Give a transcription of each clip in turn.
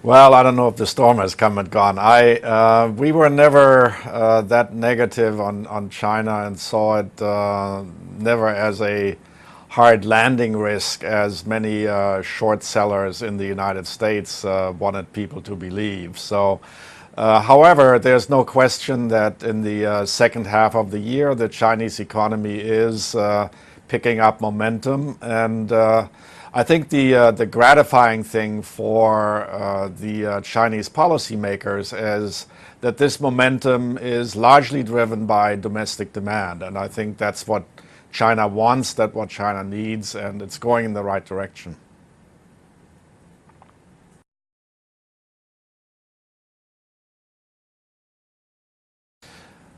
Well, I don't know if the storm has come and gone. We were never that negative on China and saw it never as a hard landing risk as many short sellers in the United States wanted people to believe. So, however, there's no question that in the second half of the year, the Chinese economy is picking up momentum, and I think the gratifying thing for the Chinese policymakers is that this momentum is largely driven by domestic demand, and I think that's what China wants, that's what China needs, and it's going in the right direction.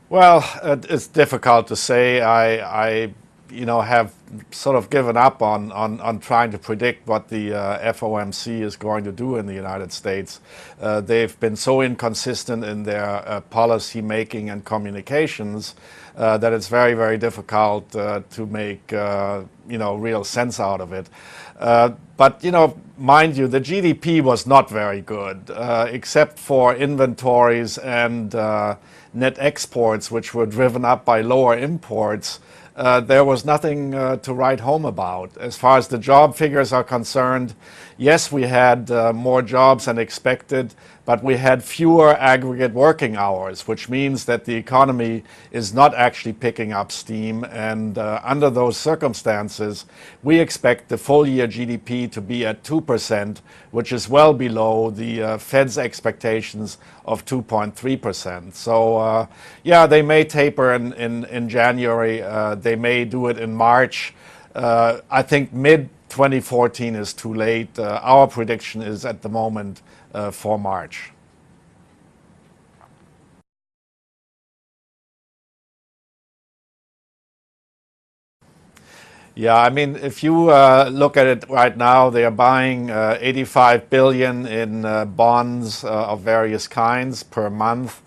Well, it's difficult to say. I have sort of given up on trying to predict what the FOMC is going to do in the United States. They've been so inconsistent in their policy making and communications that it's very, very difficult to make real sense out of it. But mind you, the GDP was not very good, except for inventories and net exports, which were driven up by lower imports. There was nothing to write home about. As far as the job figures are concerned, yes, we had more jobs than expected, but we had fewer aggregate working hours, which means that the economy is not actually picking up steam. And under those circumstances, we expect the full year GDP to be at 2%, which is well below the Fed's expectations of 2.3%. So, yeah, they may taper in January. They may do it in March. I think mid-2014 is too late. Our prediction is at the moment for March. Yeah, I mean, if you look at it right now, they are buying 85 billion in bonds of various kinds per month.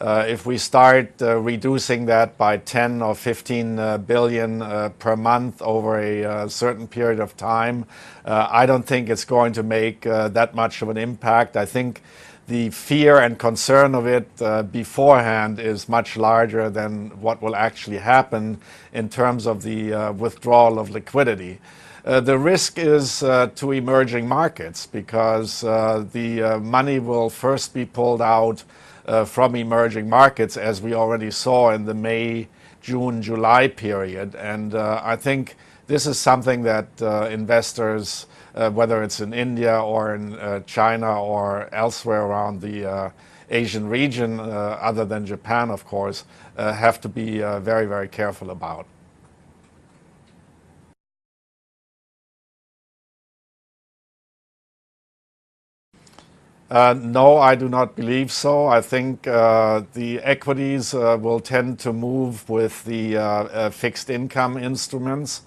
If we start reducing that by 10 or 15 billion per month over a certain period of time, I don't think it's going to make that much of an impact. I think the fear and concern of it beforehand is much larger than what will actually happen in terms of the withdrawal of liquidity. The risk is to emerging markets because the money will first be pulled out from emerging markets, as we already saw in the May, June, July period. And I think this is something that investors, whether it's in India or in China or elsewhere around the Asian region, other than Japan, of course, have to be very, very careful about. No, I do not believe so. I think the equities will tend to move with the fixed income instruments.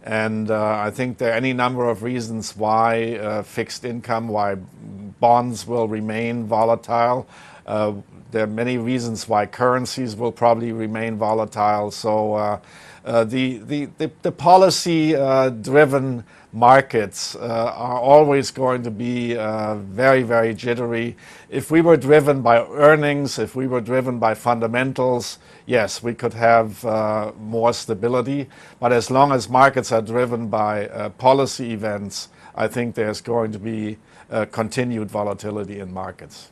And I think there are any number of reasons why fixed income, why bonds will remain volatile. There are many reasons why currencies will probably remain volatile. So the policy-driven markets are always going to be very, very jittery. If we were driven by earnings, if we were driven by fundamentals, yes, we could have more stability. But as long as markets are driven by policy events, I think there's going to be continued volatility in markets.